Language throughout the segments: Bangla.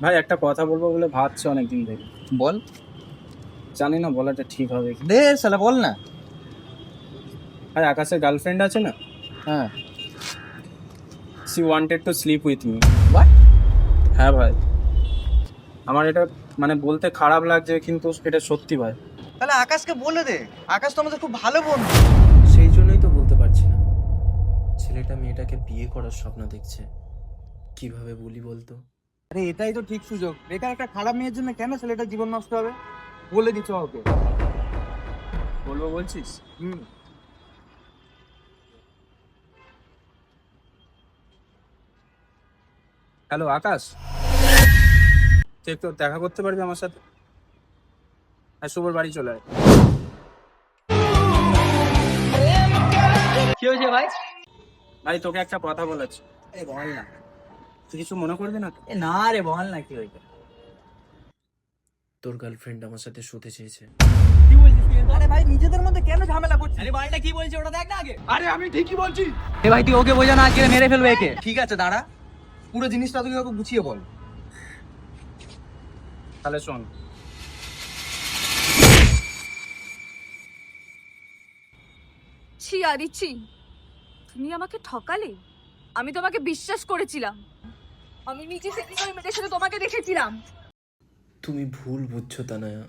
ভাই একটা কথা বলবো বলে ভাবছি অনেকদিন থেকে। বল। জানি না বলাটা ঠিক হবে কি। দে শালা বল না। ভাই আকাশের গার্লফ্রেন্ড আছে না, হ্যাঁ। C wanted to sleep with me. What? হ্যাঁ ভাই, আমার এটা মানে বলতে খারাপ লাগছে কিন্তু এটা সত্যি ভাই। তাহলে আকাশকে বলে দে, আকাশ তো আমাদের খুব ভালো বন্ধু। সেই জন্যই তো বলতে পারছি না। ছেলেটা মেয়েটাকে বিয়ে করার স্বপ্ন দেখছে, কিভাবে বলি বলতো? আরে এটাই তো ঠিক সুযোগ। বেকার একটা খারাপ মেয়ের জন্য কেন ছেলেটার জীবন নষ্ট হবে? বলে দিচ্ছ ওকে। বলবো বলছিস? হুম। হ্যালো আকাশ, তুই একটু দেখা করতে পারবি আমার সাথে? হ্যাঁ, শুভর বাড়ি চলে আয়। কি হয়েছে ভাই? ভাই তোকে একটা কথা বলেছি, এ বল না। তুই কিছু মনে করবি না তো? এ না রে, বল না কি হয়েছে। তোর গার্লফ্রেন্ড আমার সাথে শুতে চেয়েছে। কি বলছিস তুই? আরে ভাই নিজেদের মধ্যে কেন ঝামেলা করছিস? আরে বালটা কি বলছে ওটা দেখ না আগে। আরে আমি ঠিকই বলছি। এ ভাই তুই ওকে বোঝা না, আজকে মেরে ফেলবে একে। ঠিক আছে দাঁড়া, পুরো জিনিসটা তুই ওকে গুছিয়ে বল। তাহলে শোন, ছি আদিচ্ছি, তুমি আমাকে ঠকালে। আমি তোমাকে বিশ্বাস করেছিলাম। আমি নিজে সেদিন ওই মেয়েদের সাথে তোমাকে দেখেছিলাম। তুমি ভুল বুঝছো তানায়া।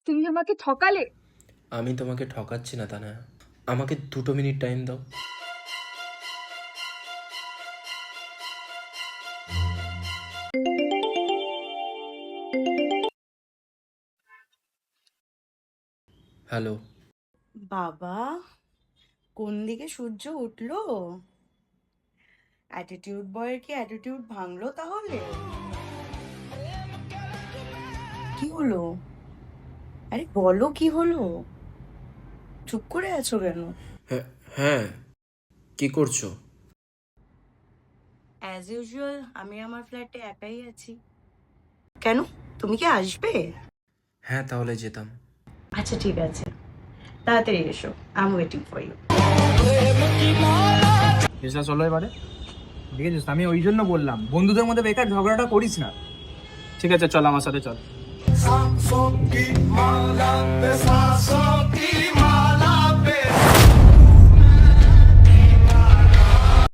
তুমি আমাকে ঠকালে। আমি তোমাকে ঠকাচ্ছি না তানায়া, আমাকে 2 মিনিট টাইম দাও। হ্যালো। বাবা, কোন দিকে সূর্য উঠলো? অ্যাটিটিউড বয়ের কি অ্যাটিটিউড ভাঙলো তাহলে? কি হলো? আরে বলো কি হলো? চুপ করে আছো কেন? হ্যাঁ হ্যাঁ, কি করছো? অ্যাজ ইউজুয়াল আমি আমার ফ্ল্যাটে একাই আছি। কেন, তুমি কি আসবে? হ্যাঁ তাহলে যেতাম। আচ্ছা ঠিক আছে, তাড়াতাড়ি এসো, I am waiting for you. বিশ্বাস হলো এবারে? দেখেছিস, আমি ওই জন্য বললাম বন্ধুদের মধ্যে বেকার ঝগড়াটা করিস না। ঠিক আছে চল আমার সাথে চল।